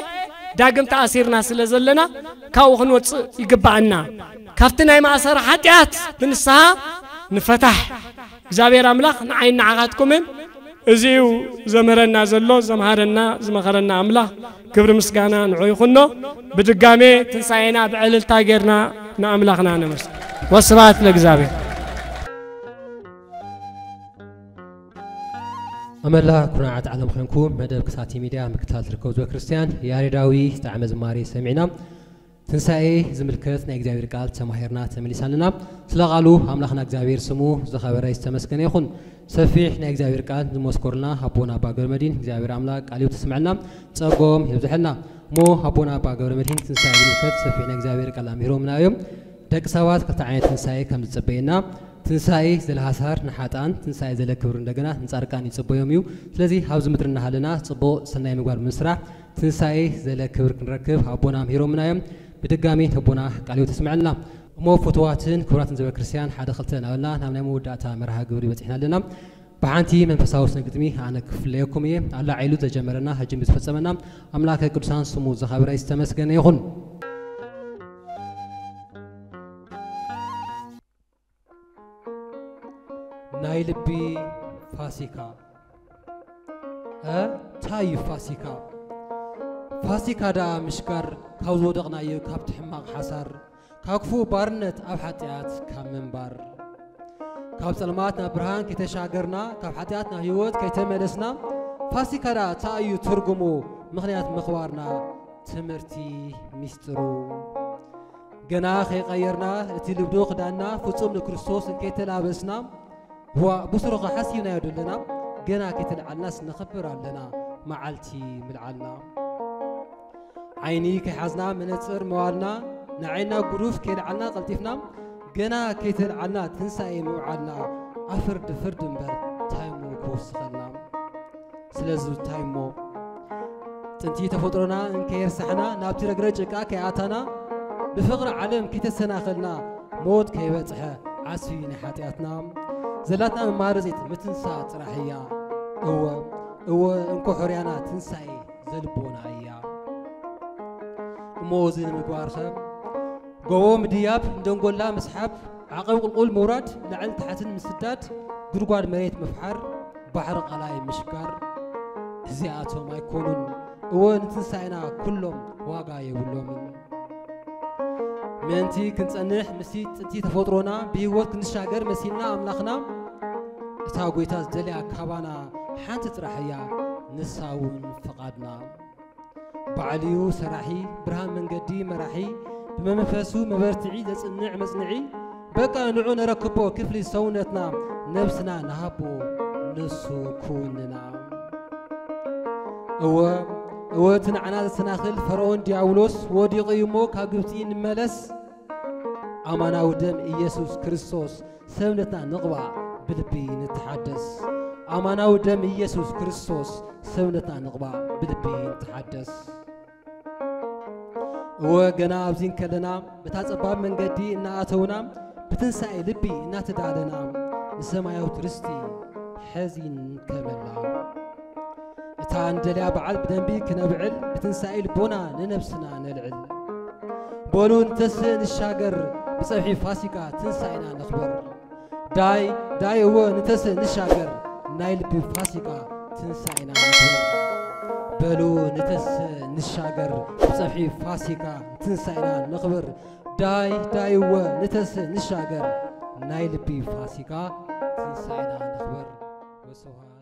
B: داغم تاثيرنا سلازلنا كاو خنوص يغبعنا كافتنا يماسر حاتيات بنسها نفتح እግዚአብሔር አምላክ ንዓይና ዓጋትኩምን እዚው ዘመረና ዘሎ ዘምሃረና ዝመኸረና አምላክ ክብር ምስጋና ንዑ ይኹኖ በድጋሜ ትንሳኤና በዕልልታ ጌርና ንአምላክና ነመስ ወስብሐት ለእግዚአብሔር
C: أملا كرناعة عالم خنكم مدب كساتي ميديا مكتال تركوز وكريستيان يارداوي تعمل زماري سمعنا تنسائي زملكت نا እግዚአብሔር ቃል ተማሂርና ተመሊሳልና ስለቃሉ አምላክና እግዚአብሔር ስሙ ዘኸበረ ይስተመስገን ይሁን ሰፊሕ ና እግዚአብሔር ቃል ዝመስኮርና አቦና ባገብረመዲን እግዚአብሔር አምላክ ቃልዩ ተስማዕና ጸጎም ይብዝሕልና ሞ አቦና ባገብረመዲን ትንሳኤ ዝምልከት ሰፊሕ ና እግዚአብሔር ቃል አምሂሮምና እዮም ደቂ ሰባት ክልተ ዓይነት ትንሳኤ ከም ዝጽበየና ትንሳኤ ዘለሃሳር ንሓጣን ትንሳኤ ዘለክብር እንደገና ንጻርቃን ይጽበዮም እዩ ስለዚ ኣብዚ ምድርና ሃለና ጽቡቕ ሰናይ ምግባር ምስራሕ ትንሳኤ ዘለክብር ክንረክብ አቦና አምሂሮምና እዮም بدقامي هبونا قالوا تسمعنا مو فتواتن كوراتن زي كريستيان حدا خلتنا قلنا نعمل موداتا مرها قبري بتحنا لنا بعنتي من فساوس نقدمي أنا كفليكم إيه على عيلو تجمرنا هجم بتفسمنا أملاك القدسان سمو زخابر استمسكن يخون نايلبي فاسيكا تاي فاسيكا فاسيكا دا مشكر كاوزو دغنا يو كاب تحماق حسر كاكفو بارنت أب حتيات كام منبر كاب سلماتنا برهان كي تشاقرنا كاب حتياتنا هيوت كي تملسنا فاسيكا دا تايو ترقمو مخنيات مخوارنا تمرتي ميسترو جناخي غيرنا اتي لبدو قدانا فتصوم لكريستوس كي تلابسنا هو بصرخ حسينا يدلنا جنا كي تلعلنا سنخبر لنا معالتي ملعلنا عيني كي حزنا منصر موالنا نعينا قروف كي لعلنا قلتفنا جنا كي تلعلنا تنساي موعدنا أفرد مبر تايمو كوس خلنا سلازو تايمو تنتي تفطرنا إنكير سحنا نابتي رجرج كاكي عتنا بفقر علم كي تسناخلنا موت كي بتحه عسفي نحاتياتنا زلاتنا ممارزيت متنسى صراحية هو انكو حريانا تنساي زلبونا ايا موزن مقوارخه قوم دياب ندنقولا مسحاب عقب قلقول موراد لعل تحتن مسداد قرقوار مريت مفحر بحر قلاي مشكار زياتهم ما يكونون هو نتنساينا كلهم واقع يقولون منتي كنت أنح مسيت أنتي تفطرونا بيوت كنت شاقر مسينا أملاخنا تاقويتاز دليا كابانا حانت تراحيا نساون فقادنا بعليو سراحي برهان من قدي مراحي بمنفسو مبرتعي دسنع مزنعي بقى نعون ركبو كفلي سونتنا نفسنا نهبو نسو كوننا هو تنعنا السناخل فرعون دياولوس ودي قيمو كاقبتين ملس أمانا ودم إيسوس كريستوس سمنتنا نقبع بلبي نتحدث أمانا ودم إيسوس كريستوس سمنتنا نقبع بلبي نتحدث هو قناع بزين كلنا بتاصباب من قدي إنا أتونا بتنسعي لبي إنا تدالنا نسمايو ترستي حزين كملا تان دليا بعل بدنبي كنبعل بتنسعي لبونا لنفسنا نلعل بولون تسن الشاقر بصبحي فاسكا تنسعينا نخبر داي هو نتسن الشاقر نايل بفاسكا تنسعينا نخبر بلو نتسن الشاقر بصبحي فاسكا تنسعينا نخبر داي هو نتسن الشاقر نايل بفاسكا تنسعينا نخبر وسوها